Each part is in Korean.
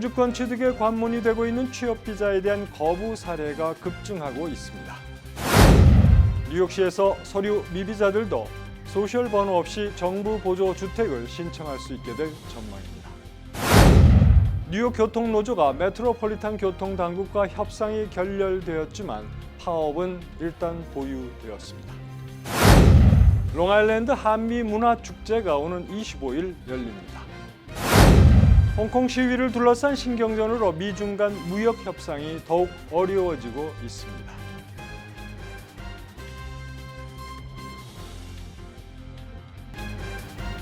영주권 취득에 관문이 되고 있는 취업비자에 대한 거부 사례가 급증하고 있습니다. 뉴욕시에서 서류 미비자들도 소셜 번호 없이 정부 보조 주택을 신청할 수 있게 될 전망입니다. 뉴욕 교통노조가 메트로폴리탄 교통당국과 협상이 결렬되었지만 파업은 일단 보유되었습니다. 롱아일랜드 한미문화축제가 오는 25일 열립니다. 홍콩 시위를 둘러싼 신경전으로 미중 간 무역 협상이 더욱 어려워지고 있습니다.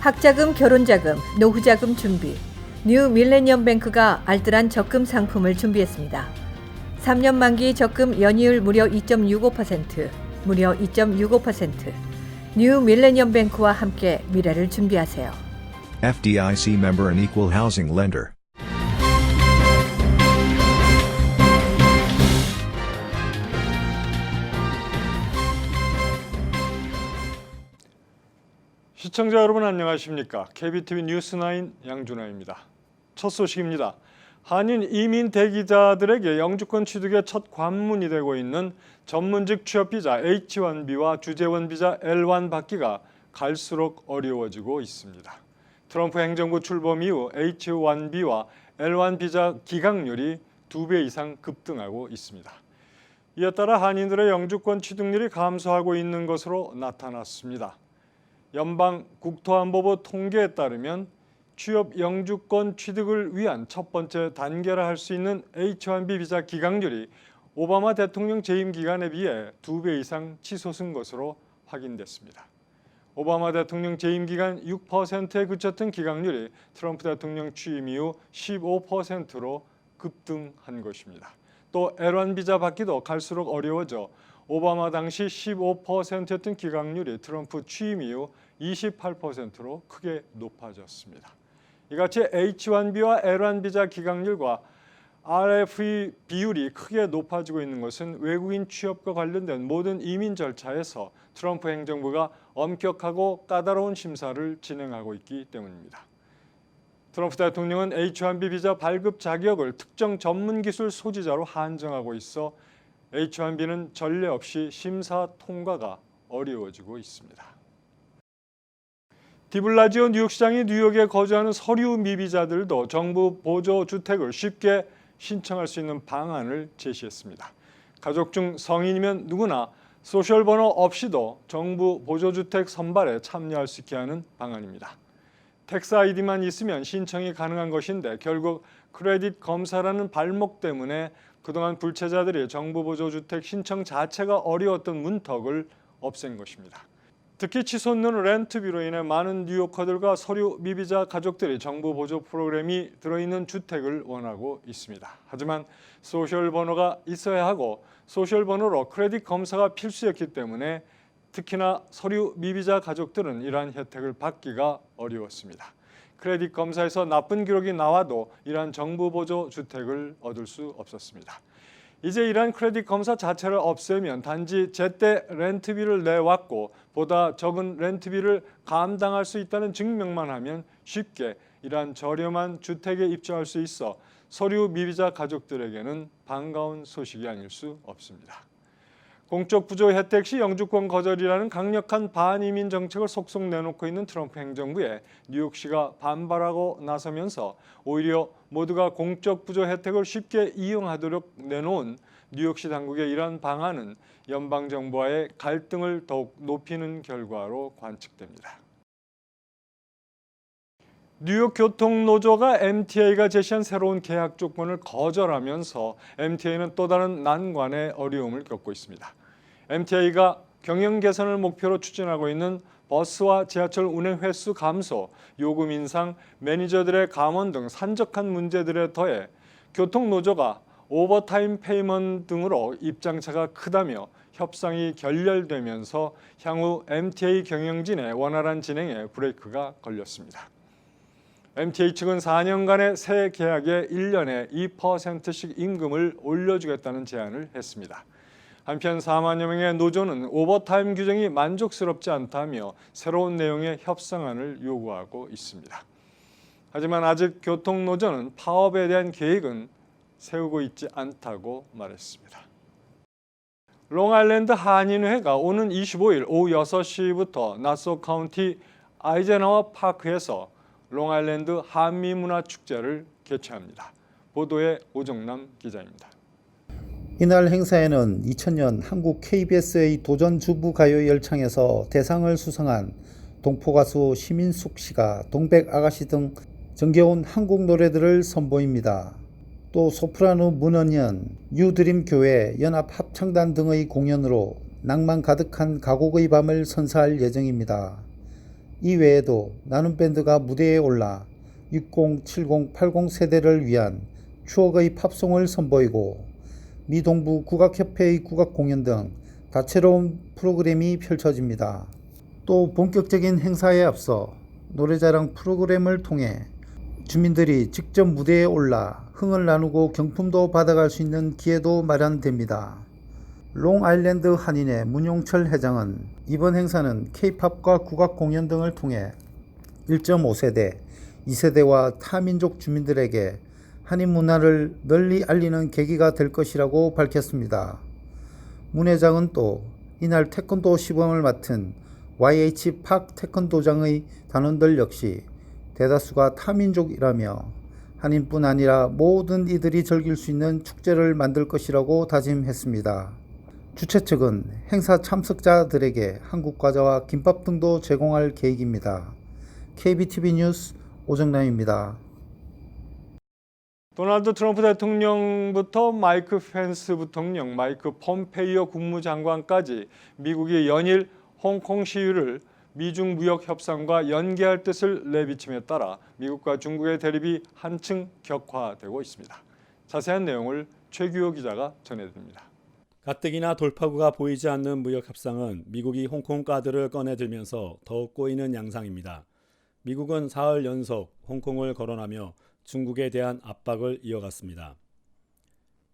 학자금, 결혼자금, 노후자금 준비. 뉴 밀레니엄 뱅크가 알뜰한 적금 상품을 준비했습니다. 3년 만기 적금 연이율 무려 2.65%, 무려 2.65%. 뉴 밀레니엄 뱅크와 함께 미래를 준비하세요. FDIC member and equal housing lender. 시청자 여러분 안녕하십니까? KBTV 뉴스9 양준하입니다. 첫 소식입니다. 한인 이민 대기자들에게 영주권 취득의 첫 관문이 되고 있는 전문직 취업비자 H-1B와 주재원 비자 L-1 받기가 갈수록 어려워지고 있습니다. 트럼프 행정부 출범 이후 H-1B와 L-1 비자 기각률이 2배 이상 급등하고 있습니다. 이에 따라 한인들의 영주권 취득률이 감소하고 있는 것으로 나타났습니다. 연방 국토안보부 통계에 따르면 취업 영주권 취득을 위한 첫 번째 단계라 할 수 있는 H-1B 비자 기각률이 오바마 대통령 재임 기간에 비해 2배 이상 치솟은 것으로 확인됐습니다. 오바마 대통령 재임 기간 6%에 그쳤던 기각률이 트럼프 대통령 취임 이후 15%로 급등한 것입니다. 또 L-1 비자 받기도 갈수록 어려워져 오바마 당시 15%였던 기각률이 트럼프 취임 이후 28%로 크게 높아졌습니다. 이같이 H-1B와 L-1 비자 기각률과 RFE 비율이 크게 높아지고 있는 것은 외국인 취업과 관련된 모든 이민 절차에서 트럼프 행정부가 엄격하고 까다로운 심사를 진행하고 있기 때문입니다. 트럼프 대통령은 H-1B 비자 발급 자격을 특정 전문 기술 소지자로 한정하고 있어 H-1B는 전례 없이 심사 통과가 어려워지고 있습니다. 디블라지오 뉴욕시장이 뉴욕에 거주하는 서류 미비자들도 정부 보조 주택을 쉽게 신청할 수 있는 방안을 제시했습니다. 가족 중 성인이면 누구나 소셜 번호 없이도 정부 보조 주택 선발에 참여할 수 있게 하는 방안입니다. 텍스 아이디만 있으면 신청이 가능한 것인데 결국 크레딧 검사라는 발목 때문에 그동안 불체자들이 정부 보조 주택 신청 자체가 어려웠던 문턱을 없앤 것입니다. 특히 치솟는 렌트비로 인해 많은 뉴요커들과 서류 미비자 가족들이 정부 보조 프로그램이 들어있는 주택을 원하고 있습니다. 하지만 소셜 번호가 있어야 하고 소셜 번호로 크레딧 검사가 필수였기 때문에 특히나 서류 미비자 가족들은 이러한 혜택을 받기가 어려웠습니다. 크레딧 검사에서 나쁜 기록이 나와도 이러한 정부 보조 주택을 얻을 수 없었습니다. 이제 이러한 크레딧 검사 자체를 없애면 단지 제때 렌트비를 내왔고 보다 적은 렌트비를 감당할 수 있다는 증명만 하면 쉽게 이러한 저렴한 주택에 입주할 수 있어 서류 미비자 가족들에게는 반가운 소식이 아닐 수 없습니다. 공적 부조 혜택 시 영주권 거절이라는 강력한 반이민 정책을 속속 내놓고 있는 트럼프 행정부에 뉴욕시가 반발하고 나서면서 오히려 모두가 공적 부조 혜택을 쉽게 이용하도록 내놓은 뉴욕시 당국의 이러한 방안은 연방정부와의 갈등을 더욱 높이는 결과로 관측됩니다. 뉴욕 교통노조가 MTA가 제시한 새로운 계약 조건을 거절하면서 MTA는 또 다른 난관의 어려움을 겪고 있습니다. MTA가 경영 개선을 목표로 추진하고 있는 버스와 지하철 운행 횟수 감소, 요금 인상, 매니저들의 감원 등 산적한 문제들에 더해 교통노조가 오버타임 페이먼트 등으로 입장차가 크다며 협상이 결렬되면서 향후 MTA 경영진의 원활한 진행에 브레이크가 걸렸습니다. MTA 측은 4년간의 새 계약에 1년에 2%씩 임금을 올려주겠다는 제안을 했습니다. 한편 4만여 명의 노조는 오버타임 규정이 만족스럽지 않다며 새로운 내용의 협상안을 요구하고 있습니다. 하지만 아직 교통노조는 파업에 대한 계획은 세우고 있지 않다고 말했습니다. 롱아일랜드 한인회가 오는 25일 오후 6시부터 나소 카운티 아이제나워 파크에서 롱아일랜드 한미문화축제를 개최합니다. 보도에 오정남 기자입니다. 이날 행사에는 2000년 한국 KBS의 도전주부가요 열창에서 대상을 수상한 동포가수 심인숙 씨가 동백 아가씨 등 정겨운 한국 노래들을 선보입니다. 또 소프라노 문언연, 뉴드림 교회, 연합 합창단 등의 공연으로 낭만 가득한 가곡의 밤을 선사할 예정입니다. 이 외에도 나눔 밴드가 무대에 올라 60, 70, 80 세대를 위한 추억의 팝송을 선보이고 미동부 국악협회의 국악 공연 등 다채로운 프로그램이 펼쳐집니다. 또 본격적인 행사에 앞서 노래자랑 프로그램을 통해 주민들이 직접 무대에 올라 흥을 나누고 경품도 받아갈 수 있는 기회도 마련됩니다. 롱아일랜드 한인회 문용철 회장은 이번 행사는 K-팝과 국악 공연 등을 통해 1.5세대, 2세대와 타민족 주민들에게 한인 문화를 널리 알리는 계기가 될 것이라고 밝혔습니다. 문 회장은 또 이날 태권도 시범을 맡은 YH 팍 태권도장의 단원들 역시 대다수가 타민족이라며 한인뿐 아니라 모든 이들이 즐길 수 있는 축제를 만들 것이라고 다짐했습니다. 주최 측은 행사 참석자들에게 한국 과자와 김밥 등도 제공할 계획입니다. KBTV 뉴스 오정남입니다. 도널드 트럼프 대통령부터 마이크 펜스 부통령, 마이크 폼페이오 국무장관까지 미국이 연일 홍콩 시위를 미중 무역 협상과 연계할 뜻을 내비침에 따라 미국과 중국의 대립이 한층 격화되고 있습니다. 자세한 내용을 최규호 기자가 전해드립니다. 가뜩이나 돌파구가 보이지 않는 무역 협상은 미국이 홍콩 카드를 꺼내들면서 더욱 꼬이는 양상입니다. 미국은 사흘 연속 홍콩을 거론하며 중국에 대한 압박을 이어갔습니다.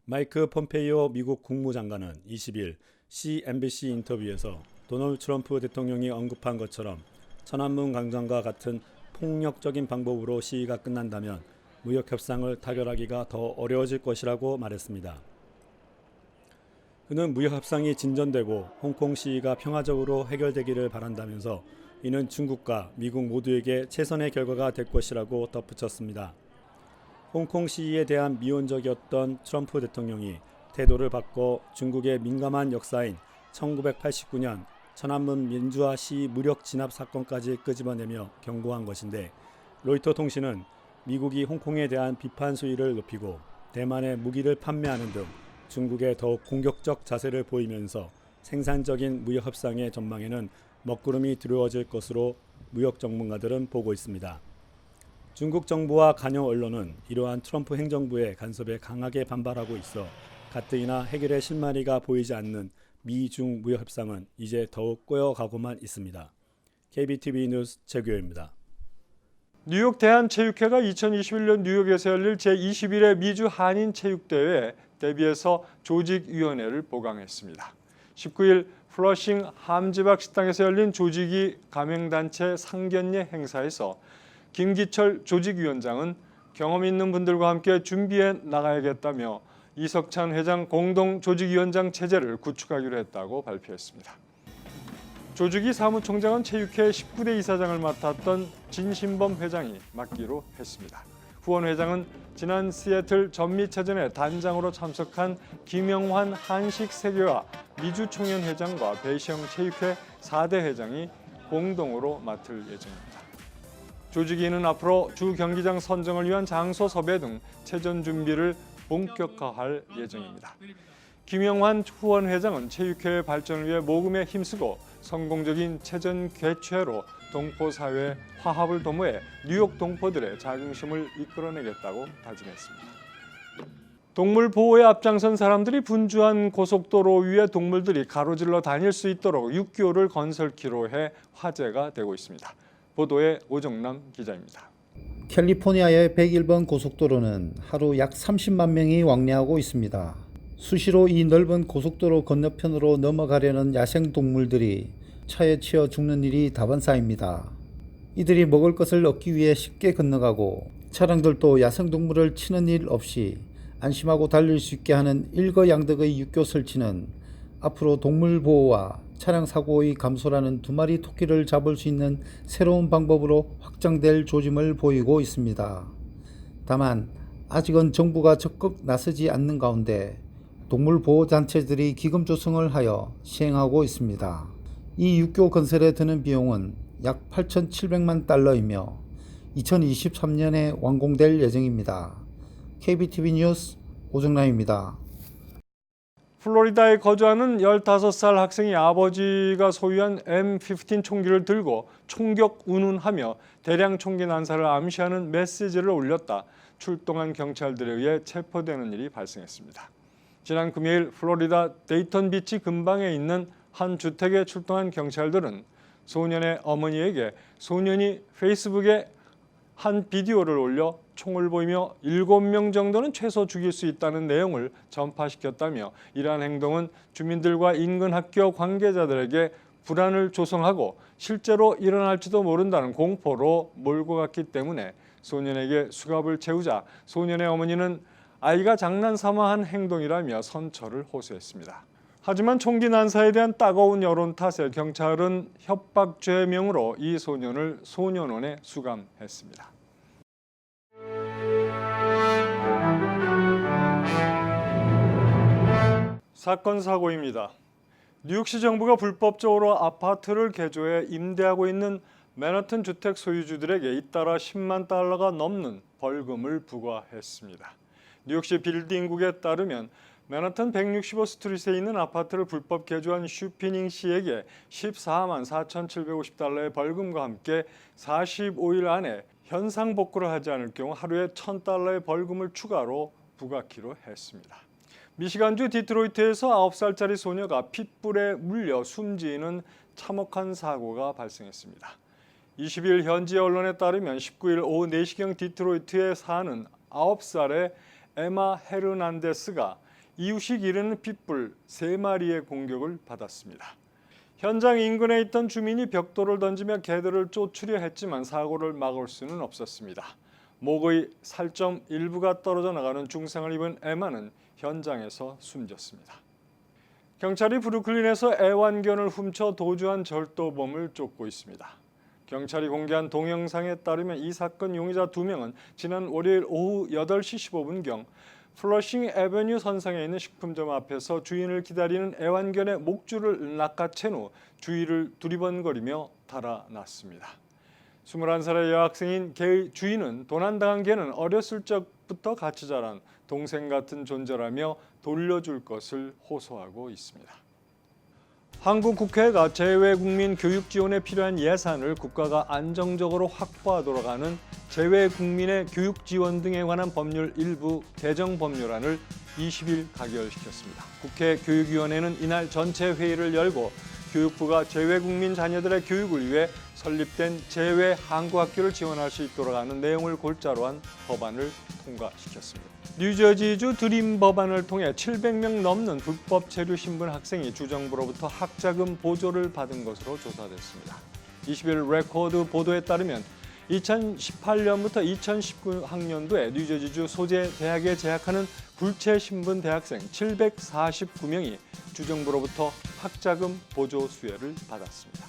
마이크 폼페이오 미국 국무장관은 20일 CNBC 인터뷰에서 도널드 트럼프 대통령이 언급한 것처럼 천안문 광장과 같은 폭력적인 방법으로 시위가 끝난다면 무역 협상을 타결하기가 더 어려워질 것이라고 말했습니다. 그는 무역 협상이 진전되고 홍콩 시위가 평화적으로 해결되기를 바란다면서 이는 중국과 미국 모두에게 최선의 결과가 될 것이라고 덧붙였습니다. 홍콩 시위에 대한 미온적이었던 트럼프 대통령이 태도를 바꿔 중국의 민감한 역사인 1989년 천안문 민주화 시위 무력 진압 사건까지 끄집어내며 경고한 것인데, 로이터 통신은 미국이 홍콩에 대한 비판 수위를 높이고 대만에 무기를 판매하는 등 중국에 더욱 공격적 자세를 보이면서 생산적인 무역 협상의 전망에는 먹구름이 드리워질 것으로 무역 전문가들은 보고 있습니다. 중국 정부와 관영 언론은 이러한 트럼프 행정부의 간섭에 강하게 반발하고 있어 가뜩이나 해결의 실마리가 보이지 않는 미중 무역 협상은 이제 더욱 꼬여가고만 있습니다. KBTV 뉴스 최규호입니다. 뉴욕 대한체육회가 2021년 뉴욕에서 열릴 제21회 미주 한인 체육대회에 대비해서 조직위원회를 보강했습니다. 19일 플러싱 함지박 식당에서 열린 조직위 가맹단체 상견례 행사에서 김기철 조직위원장은 경험 있는 분들과 함께 준비해 나가야겠다며 이석찬 회장 공동 조직위원장 체제를 구축하기로 했다고 발표했습니다. 조직위 사무총장은 체육회 19대 이사장을 맡았던 진신범 회장이 맡기로 했습니다. 후원 회장은 지난 시애틀 전미체전에 단장으로 참석한 김영환 한식세계와 미주총연 회장과 배시영 체육회 4대 회장이 공동으로 맡을 예정입니다. 조직위는 앞으로 주 경기장 선정을 위한 장소 섭외 등 체전 준비를 본격화할 예정입니다. 김영환 후원 회장은 체육회의 발전을 위해 모금에 힘쓰고 성공적인 체전 개최로 동포사회 화합을 도모해 뉴욕 동포들의 자긍심을 이끌어내겠다고 다짐했습니다. 동물 보호에 앞장선 사람들이 분주한 고속도로 위에 동물들이 가로질러 다닐 수 있도록 6교를 건설키로 해 화제가 되고 있습니다. 보도에 오정남 기자입니다. 캘리포니아의 101번 고속도로는 하루 약 30만 명이 왕래하고 있습니다. 수시로 이 넓은 고속도로 건너편으로 넘어가려는 야생동물들이 차에 치여 죽는 일이 다반사입니다. 이들이 먹을 것을 얻기 위해 쉽게 건너가고 차량들도 야생동물을 치는 일 없이 안심하고 달릴 수 있게 하는 일거양득의 육교 설치는 앞으로 동물 보호와 차량 사고의 감소라는 두 마리 토끼를 잡을 수 있는 새로운 방법으로 확장될 조짐을 보이고 있습니다. 다만 아직은 정부가 적극 나서지 않는 가운데 동물 보호 단체들이 기금 조성을 하여 시행하고 있습니다. 이 육교 건설에 드는 비용은 약 8,700만 달러이며 2023년에 완공될 예정입니다. KBTV 뉴스 오정남입니다. 플로리다에 거주하는 15살 학생이 아버지가 소유한 M15 총기를 들고 총격 운운하며 대량 총기 난사를 암시하는 메시지를 올렸다 출동한 경찰들에 의해 체포되는 일이 발생했습니다. 지난 금요일 플로리다 데이턴 비치 근방에 있는 한 주택에 출동한 경찰들은 소년의 어머니에게 소년이 페이스북에 한 비디오를 올려 총을 보이며 7명 정도는 최소 죽일 수 있다는 내용을 전파시켰다며 이러한 행동은 주민들과 인근 학교 관계자들에게 불안을 조성하고 실제로 일어날지도 모른다는 공포로 몰고 갔기 때문에 소년에게 수갑을 채우자 소년의 어머니는 아이가 장난삼아 한 행동이라며 선처를 호소했습니다. 하지만 총기 난사에 대한 따가운 여론 탓에 경찰은 협박죄명으로 이 소년을 소년원에 수감했습니다. 사건 사고입니다. 뉴욕시 정부가 불법적으로 아파트를 개조해 임대하고 있는 맨하튼 주택 소유주들에게 잇따라 10만 달러가 넘는 벌금을 부과했습니다. 뉴욕시 빌딩국에 따르면 맨하튼 165 스트리트에 있는 아파트를 불법 개조한 슈피닝 씨에게 14만 4,750달러의 벌금과 함께 45일 안에 현상 복구를 하지 않을 경우 하루에 1,000달러의 벌금을 추가로 부과키로 했습니다. 미시간주 디트로이트에서 9살짜리 소녀가 핏불에 물려 숨지는 참혹한 사고가 발생했습니다. 20일 현지 언론에 따르면 19일 오후 4시경 디트로이트에 사는 9살의 에마 헤르난데스가 이유식 이르는 핏불 3마리의 공격을 받았습니다. 현장 인근에 있던 주민이 벽돌을 던지며 개들을 쫓으려 했지만 사고를 막을 수는 없었습니다. 목의 살점 일부가 떨어져 나가는 중상을 입은 에마는 현장에서 숨졌습니다. 경찰이 브루클린에서 애완견을 훔쳐 도주한 절도범을 쫓고 있습니다. 경찰이 공개한 동영상에 따르면 이 사건 용의자 2명은 지난 월요일 오후 8시 15분경 플러싱 애버뉴 선상에 있는 식품점 앞에서 주인을 기다리는 애완견의 목줄을 낚아챈 후 주위를 두리번거리며 달아났습니다. 21살의 여학생인 개의 주인은 도난당한 개는 어렸을 적부터 같이 자란 동생 같은 존재라며 돌려줄 것을 호소하고 있습니다. 한국 국회가 재외국민 교육 지원에 필요한 예산을 국가가 안정적으로 확보하도록 하는 재외국민의 교육 지원 등에 관한 법률 일부 개정 법률안을 20일 가결시켰습니다. 국회 교육위원회는 이날 전체 회의를 열고 교육부가 재외국민 자녀들의 교육을 위해 설립된 재외 한국학교를 지원할 수 있도록 하는 내용을 골자로 한 법안을 통과시켰습니다. 뉴저지주 드림 법안을 통해 700명 넘는 불법 체류 신분 학생이 주정부로부터 학자금 보조를 받은 것으로 조사됐습니다. 20일 레코드 보도에 따르면 2018년부터 2019학년도에 뉴저지주 소재 대학에 재학하는 불체 신분 대학생 749명이 주정부로부터 학자금 보조 수혜를 받았습니다.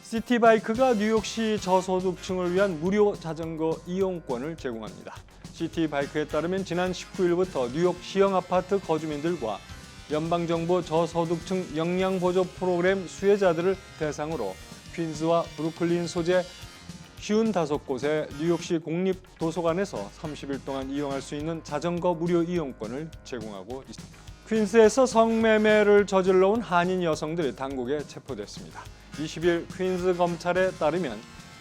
시티바이크가 뉴욕시 저소득층을 위한 무료 자전거 이용권을 제공합니다. 시티바이크에 따르면 지난 19일부터 뉴욕 시형 아파트 거주민들과 연방정부 저소득층 영양보조 프로그램 수혜자들을 대상으로 퀸즈와 브루클린 소재 55곳의 뉴욕시 공립도서관에서 30일 동안 이용할 수 있는 자전거 무료 이용권을 제공하고 있습니다. 퀸즈에서 성매매를 저질러 온 한인 여성들이 당국에 체포됐습니다. 20일 퀸즈 검찰에 따르면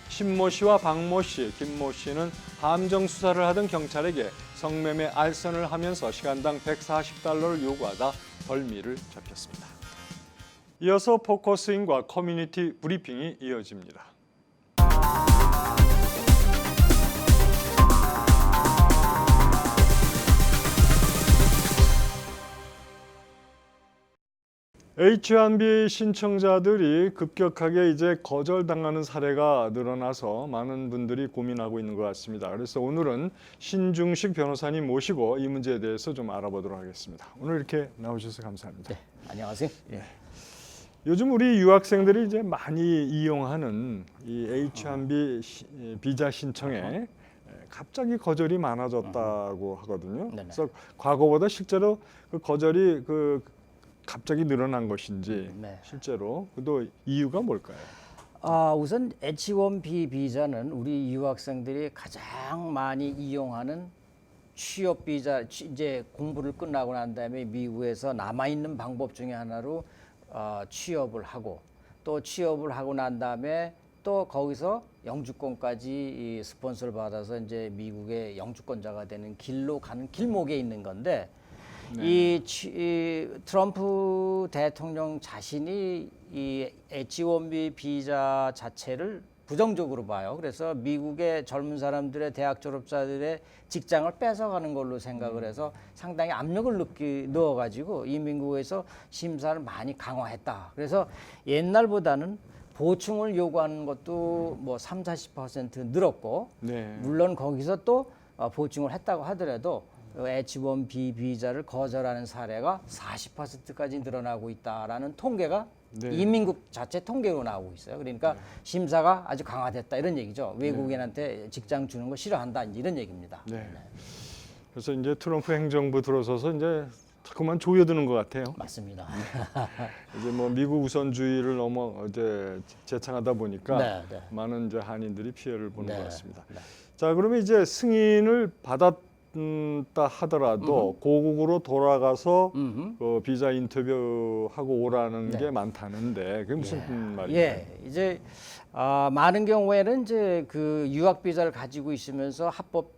신모 씨와 박모 씨, 김모 씨는 함정 수사를 하던 경찰에게 성매매 알선을 하면서 시간당 $140를 요구하다 벌미를 잡혔습니다. 이어서 포커스인과 커뮤니티 브리핑이 이어집니다. H-1B 신청자들이 급격하게 이제 거절당하는 사례가 늘어나서 많은 분들이 고민하고 있는 것 같습니다. 그래서 오늘은 신중식 변호사님 모시고 이 문제에 대해서 좀 알아보도록 하겠습니다. 오늘 이렇게 나오셔서 감사합니다. 안녕하세요. 예. 요즘 우리 유학생들이 이제 많이 이용하는 이 H-1B 비자 신청에 갑자기 거절이 많아졌다고 하거든요. 네네. 그래서 과거보다 실제로 그 거절이 갑자기 늘어난 것인지 네. 실제로 또 이유가 뭘까요? 우선 H-1B 비자는 우리 유학생들이 가장 많이 이용하는 취업 비자, 이제 공부를 끝나고 난 다음에 미국에서 남아 있는 방법 중에 하나로 취업을 하고 또 취업을 하고 난 다음에 또 거기서 영주권까지 이 스폰서를 받아서 이제 미국의 영주권자가 되는 길로 가는 길목에 있는 건데 이 트럼프 대통령 자신이 이 H-1B 비자 자체를 부정적으로 봐요. 그래서 미국의 젊은 사람들의 대학 졸업자들의 직장을 뺏어가는 걸로 생각을 해서 상당히 압력을 넣어가지고 이민국에서 심사를 많이 강화했다. 그래서 옛날보다는 보충을 요구하는 것도 뭐 30-40% 늘었고 네. 물론 거기서 또 보충을 했다고 하더라도 H-1B 비자를 거절하는 사례가 40%까지 늘어나고 있다라는 통계가 네. 이민국 자체 통계로 나오고 있어요. 그러니까 심사가 아주 강화됐다 이런 얘기죠. 외국인한테 직장 주는 거 싫어한다 이런 얘기입니다. 네. 그래서 이제 트럼프 행정부 들어서서 이제 자꾸만 조여드는 것 같아요. 맞습니다. 이제 뭐 미국 우선주의를 너무 이제 재창하다 보니까 네, 네. 많은 이제 한인들이 피해를 보는 네, 것 같습니다. 네. 자, 그러면 이제 승인을 받았다 하더라도 고국으로 돌아가서 비자 인터뷰하고 오라는 게 많다는데 그게 무슨 말이에요? 예, 이제 많은 경우에는 이제 그 유학 비자를 가지고 있으면서 합법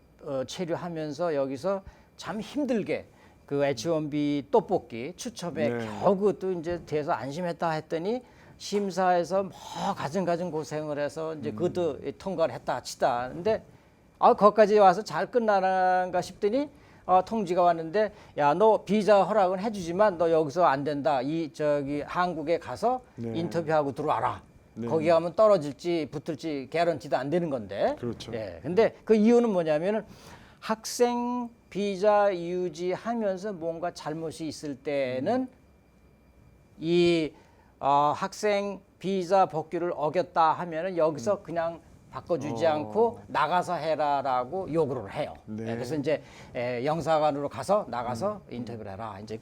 체류하면서 여기서 참 힘들게 그 H-1B 떡볶이 추첨에 네. 겨우 그것도 이제 돼서 안심했다 했더니 심사에서 뭐 가진 고생을 해서 이제 그것도 통과를 했다 치다. 근데 거기까지 와서 잘 끝나는가 싶더니 통지가 왔는데 야, 너 비자 허락은 해주지만 너 여기서 안 된다. 저기 한국에 가서 네. 인터뷰하고 들어와라. 네. 거기 가면 떨어질지 붙을지 개런티도 안 되는 건데. 그렇죠. 예. 근데 그 이유는 뭐냐면은 학생 비자 유지하면서 뭔가 잘못이 있을 때는 이 학생 비자 복귀를 어겼다 하면은 여기서 그냥 바꿔주지 않고 나가서 해라라고 요구를 해요. 네. 그래서 이제 영사관으로 가서 나가서 인터뷰를 해라. 이제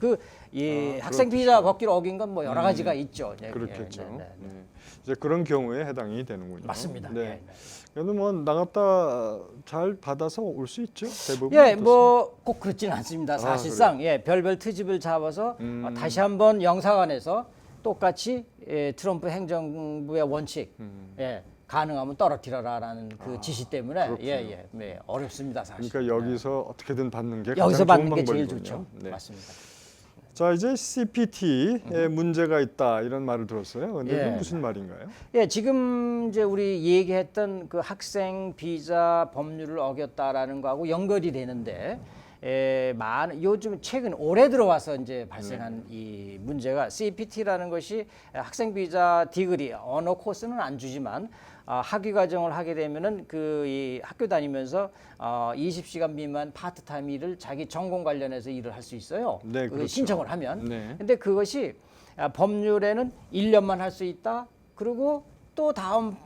이 학생 그렇죠. 비자 복귀를 어긴 건 뭐 여러 가지가 있죠. 예, 그렇겠죠. 예, 네, 네, 네. 네. 이제 그런 경우에 해당이 되는군요. 맞습니다. 네. 예, 네. 그래도 뭐 나갔다 잘 받아서 올 수 있죠. 대부분. 예, 어떻습니까? 뭐 꼭 그렇지는 않습니다. 사실상 별별 트집을 잡아서 다시 한번 영사관에서 똑같이 트럼프 행정부의 원칙, 가능하면 떨어뜨려라라는 그 지시 때문에 그렇군요. 어렵습니다, 사실. 그러니까 여기서 어떻게든 받는 게 여기서 가장 받는 좋은 게 제일 방법이군요. 좋죠. 네. 맞습니다. 자, 이제 CPT에 문제가 있다 이런 말을 들었어요. 근데 예. 그게 무슨 말인가요? 예, 지금 이제 우리 얘기했던 그 학생 비자 법률을 어겼다라는 거하고 연결이 되는데, 요즘 최근 올해 들어와서 이제 발생한 이 문제가 CPT라는 것이 학생 비자 디그리 언어 코스는 안 주지만 학위 과정을 하게 되면은 이 학교 다니면서 20시간 미만 파트타임 일을 자기 전공 관련해서 일을 할 수 있어요. 네, 그렇죠. 신청을 하면. 네. 근데 그것이 법률에는 1년만 할 수 있다. 그리고 또 다음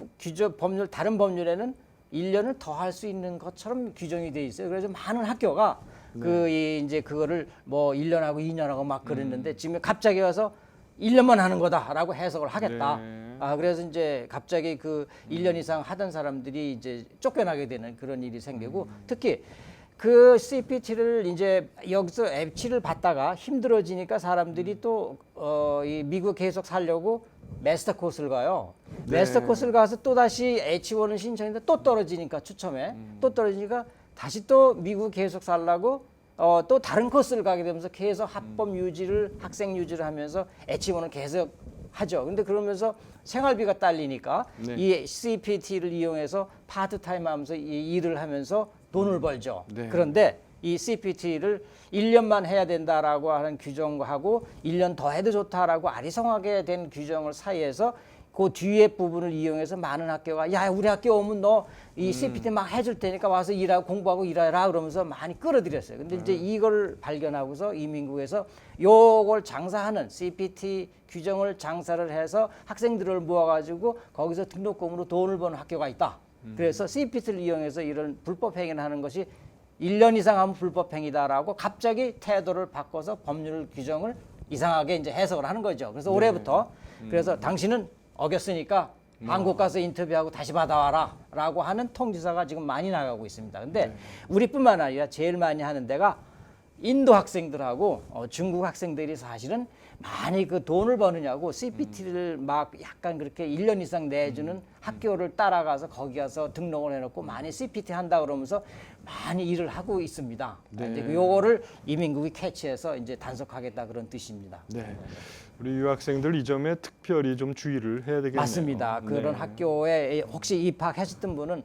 법률 다른 법률에는 1년을 더 할 수 있는 것처럼 규정이 돼 있어요. 그래서 많은 학교가 이제 그거를 뭐 1년하고 2년하고 막 그랬는데 지금 갑자기 와서 1년만 하는 거다라고 해석을 하겠다. 네. 그래서 이제 갑자기 그 1년 이상 하던 사람들이 이제 쫓겨나게 되는 그런 일이 생기고 특히 그 CPT를 이제 여기서 H-를 받다가 힘들어지니까 사람들이 또 이 미국 계속 살려고 마스터 코스를 가요. 네. 마스터 코스를 가서 또 다시 H1을 신청했는데 또 떨어지니까 추첨에 또 떨어지니까 다시 또 미국 계속 살라고 또 다른 코스를 가게 되면서 계속 합법 유지를 학생 유지를 하면서 H1을 계속 하죠. 근데 그러면서 생활비가 딸리니까 네. 이 CPT를 이용해서 파트타임 하면서 이 일을 하면서 돈을 벌죠. 네. 그런데 이 CPT를 1년만 해야 된다라고 하는 규정하고 1년 더 해도 좋다라고 아리송하게 된 규정을 사이에서 그 뒤에 부분을 이용해서 많은 학교가 야 우리 학교 오면 너 이 CPT 막 해줄 테니까 와서 일하고 공부하고 일해라 그러면서 많이 끌어들였어요. 근데 이제 이걸 발견하고서 이민국에서 요걸 장사하는 CPT 규정을 장사를 해서 학생들을 모아가지고 거기서 등록금으로 돈을 버는 학교가 있다. 그래서 CPT를 이용해서 이런 불법 행위를 하는 것이 1년 이상 하면 불법 행위다라고 갑자기 태도를 바꿔서 법률 규정을 이상하게 이제 해석을 하는 거죠. 그래서 올해부터 그래서 당신은 어겼으니까 한국 가서 인터뷰하고 다시 받아와라 라고 하는 통지서가 지금 많이 나가고 있습니다. 근데 우리뿐만 아니라 제일 많이 하는 데가 인도 학생들하고 중국 학생들이 사실은 많이 그 돈을 버느냐고 CPT를 막 약간 그렇게 1년 이상 내주는 학교를 따라가서 거기 가서 등록을 해놓고 많이 CPT 한다 그러면서 많이 일을 하고 있습니다. 이제 요거를 이민국이 캐치해서 이제 단속하겠다 그런 뜻입니다. 네. 우리 유학생들 이 점에 특별히 좀 주의를 해야 되겠네요. 맞습니다. 그런 학교에 혹시 입학하셨던 분은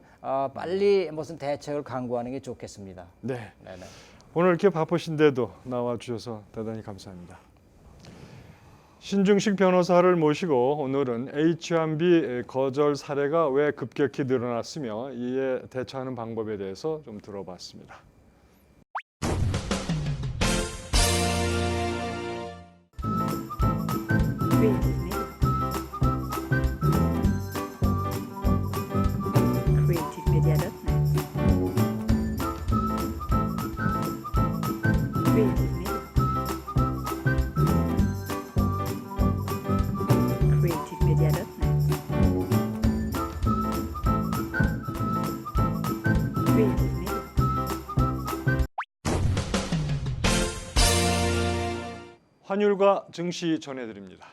빨리 무슨 대책을 강구하는 게 좋겠습니다. 네. 네네. 오늘 이렇게 바쁘신데도 나와주셔서 대단히 감사합니다. 신중식 변호사를 모시고 오늘은 H-1B 거절 사례가 왜 급격히 늘어났으며 이에 대처하는 방법에 대해서 좀 들어봤습니다. creativemedia.net. creativemedia.net. creativemedia. 환율과 증시 전해드립니다.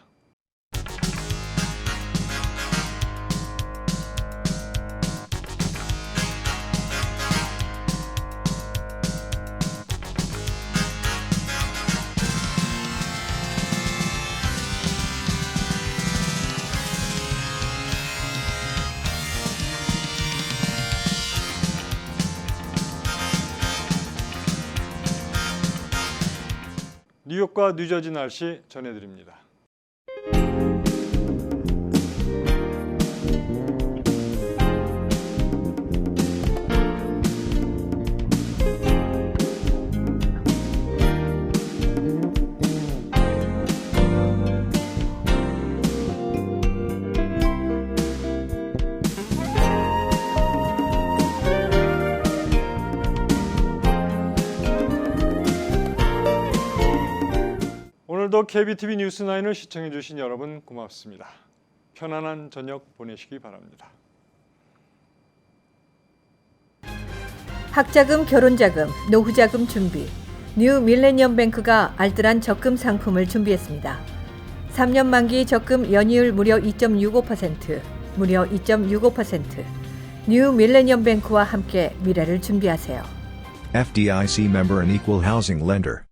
뉴욕과 뉴저지 날씨 전해드립니다. 오늘도 KBTV 뉴스9을 시청해 주신 여러분 고맙습니다. 편안한 저녁 보내시기 바랍니다. 학자금, 결혼자금, 노후자금 준비. 뉴 밀레니엄 뱅크가 알뜰한 적금 상품을 준비했습니다. 3년 만기 적금 연이율 무려 2.65%, 무려 2.65%. 뉴 밀레니엄 뱅크와 함께 미래를 준비하세요. FDIC member and equal housing lender.